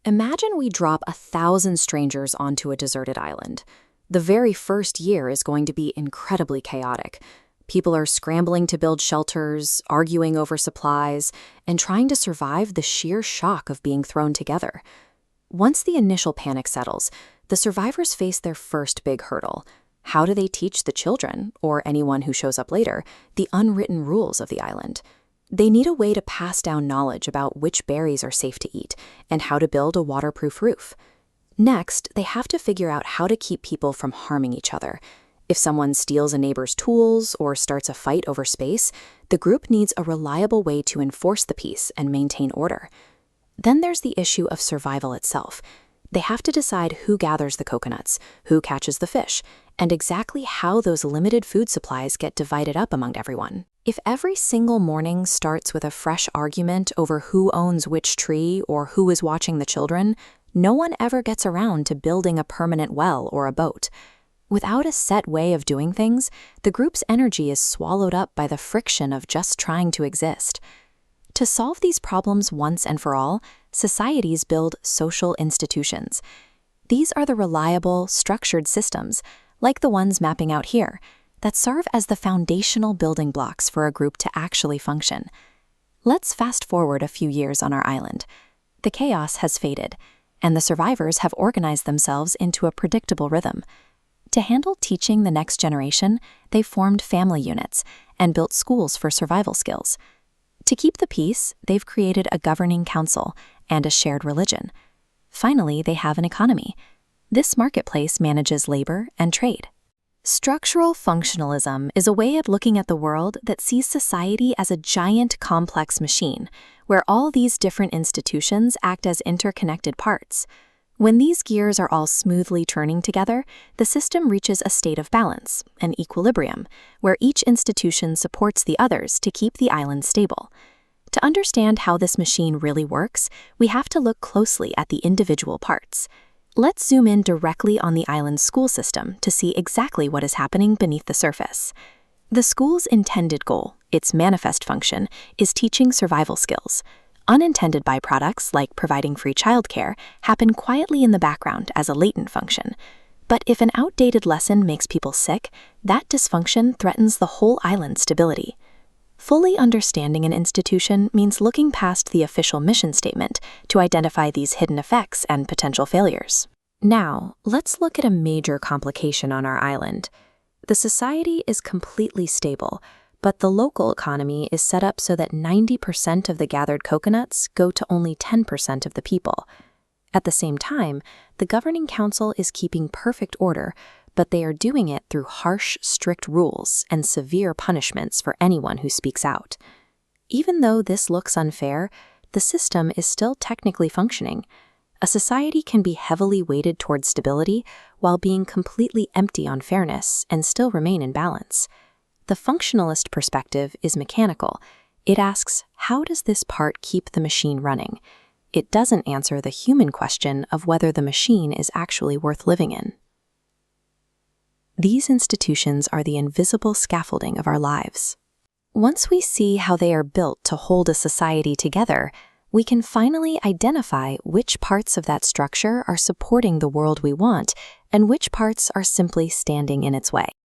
Imagine we drop 1,000 strangers onto a deserted island. The very first year is going to be incredibly chaotic. People are scrambling to build shelters, arguing over supplies, and trying to survive the sheer shock of being thrown together. Once the initial panic settles, the survivors face their first big hurdle. How do they teach the children, or anyone who shows up later, the unwritten rules of the island? They need a way to pass down knowledge about which berries are safe to eat and how to build a waterproof roof. Next, they have to figure out how to keep people from harming each other. If someone steals a neighbor's tools or starts a fight over space, the group needs a reliable way to enforce the peace and maintain order. Then there's the issue of survival itself. They have to decide who gathers the coconuts, who catches the fish, and exactly how those limited food supplies get divided up among everyone. If every single morning starts with a fresh argument over who owns which tree or who is watching the children, no one ever gets around to building a permanent well or a boat. Without a set way of doing things, the group's energy is swallowed up by the friction of just trying to exist. To solve these problems once and for all, societies build social institutions. These are the reliable, structured systems, like the ones mapping out here, that serve as the foundational building blocks for a group to actually function. Let's fast forward a few years on our island. The chaos has faded, and the survivors have organized themselves into a predictable rhythm. To handle teaching the next generation, they formed family units and built schools for survival skills. To keep the peace, they've created a governing council and a shared religion. Finally, they have an economy. This marketplace manages labor and trade. Structural functionalism is a way of looking at the world that sees society as a giant, complex machine, where all these different institutions act as interconnected parts. When these gears are all smoothly turning together, the system reaches a state of balance, an equilibrium, where each institution supports the others to keep the island stable. To understand how this machine really works, we have to look closely at the individual parts. Let's zoom in directly on the island's school system to see exactly what is happening beneath the surface. The school's intended goal, its manifest function, is teaching survival skills. Unintended byproducts, like providing free childcare, happen quietly in the background as a latent function. But if an outdated lesson makes people sick, that dysfunction threatens the whole island's stability. Fully understanding an institution means looking past the official mission statement to identify these hidden effects and potential failures. Now, let's look at a major complication on our island. The society is completely stable, but the local economy is set up so that 90% of the gathered coconuts go to only 10% of the people. At the same time, the governing council is keeping perfect order, but they are doing it through harsh, strict rules and severe punishments for anyone who speaks out. Even though this looks unfair, the system is still technically functioning. A society can be heavily weighted towards stability while being completely empty on fairness and still remain in balance. The functionalist perspective is mechanical. It asks, how does this part keep the machine running? It doesn't answer the human question of whether the machine is actually worth living in. These institutions are the invisible scaffolding of our lives. Once we see how they are built to hold a society together, we can finally identify which parts of that structure are supporting the world we want and which parts are simply standing in its way.